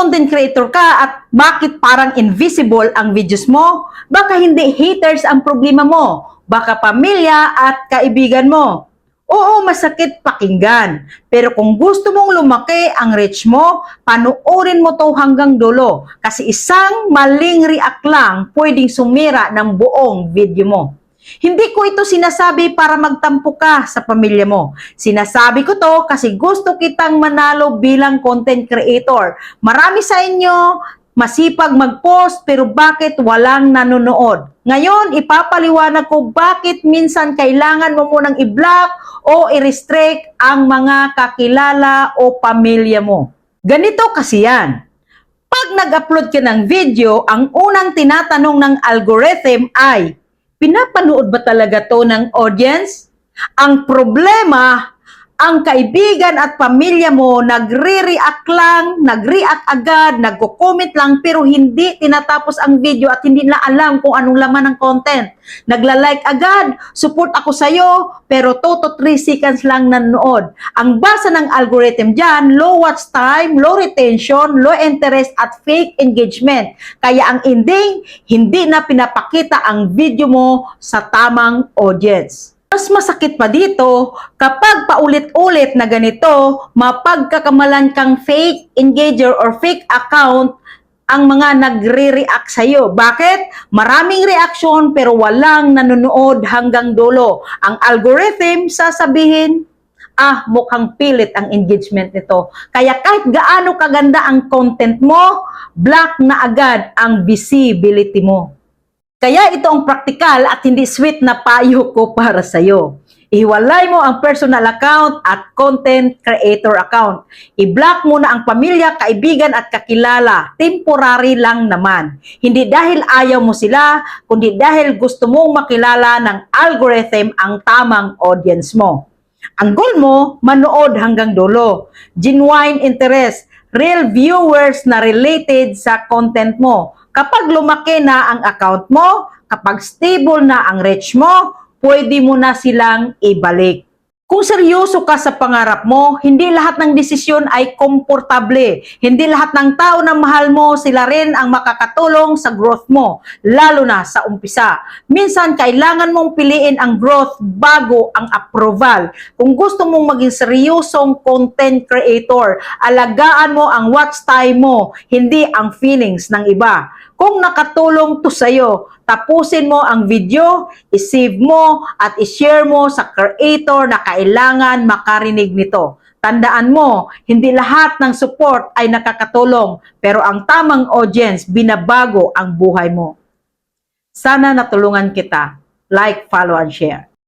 content creator ka at bakit parang invisible ang videos mo? Baka hindi haters ang problema mo, baka pamilya at kaibigan mo. Oo, masakit pakinggan. Pero kung gusto mong lumaki ang reach mo, panoorin mo to hanggang dulo. Kasi isang maling react lang pwedeng sumira ng buong video mo. Hindi ko ito sinasabi para magtampo ka sa pamilya mo. Sinasabi ko to kasi gusto kitang manalo bilang content creator. Marami sa inyo masipag mag-post pero bakit walang nanonood? Ngayon, ipapaliwanag ko bakit minsan kailangan mo munang i-block o i-restrict ang mga kakilala o pamilya mo. Ganito kasi yan. Pag nag-upload ka ng video, ang unang tinatanong ng algorithm ay, pinapanood ba talaga to ng audience? Ang problema, ang kaibigan at pamilya mo nagre-react lang, nag-react agad, nagko-comment lang pero hindi tinatapos ang video at hindi na alam kung anong laman ng content. Nagla-like agad, support ako sa'yo, pero 2 to 3 seconds lang nanonood. Ang basa ng algorithm dyan, low watch time, low retention, low interest at fake engagement. Kaya ang ending, hindi na pinapakita ang video mo sa tamang audience. Mas masakit pa dito, kapag paulit-ulit na ganito, mapagkakamalan kang fake engager or fake account ang mga nagre-react sa'yo. Bakit? Maraming reaction pero walang nanonood hanggang dulo. Ang algorithm sasabihin, mukhang pilit ang engagement nito. Kaya kahit gaano kaganda ang content mo, block na agad ang visibility mo. Kaya ito ang praktikal at hindi sweet na payo ko para sa'yo. Ihiwalay mo ang personal account at content creator account. I-block mo na ang pamilya, kaibigan at kakilala. Temporary lang naman. Hindi dahil ayaw mo sila, kundi dahil gusto mong makilala ng algorithm ang tamang audience mo. Ang goal mo, manood hanggang dulo. Genuine interest, real viewers na related sa content mo. Kapag lumaki na ang account mo, kapag stable na ang reach mo, pwede mo na silang ibalik. Kung seryoso ka sa pangarap mo, hindi lahat ng desisyon ay komportable. Hindi lahat ng tao na mahal mo, sila rin ang makakatulong sa growth mo, lalo na sa umpisa. Minsan, kailangan mong piliin ang growth bago ang approval. Kung gusto mong maging seryosong content creator, alagaan mo ang watch time mo, hindi ang feelings ng iba. Kung nakatulong to sa'yo, tapusin mo ang video, i-save mo at i-share mo sa creator na kailangan makarinig nito. Tandaan mo, hindi lahat ng support ay nakakatulong, pero ang tamang audience binabago ang buhay mo. Sana natulungan kita. Like, follow, and share.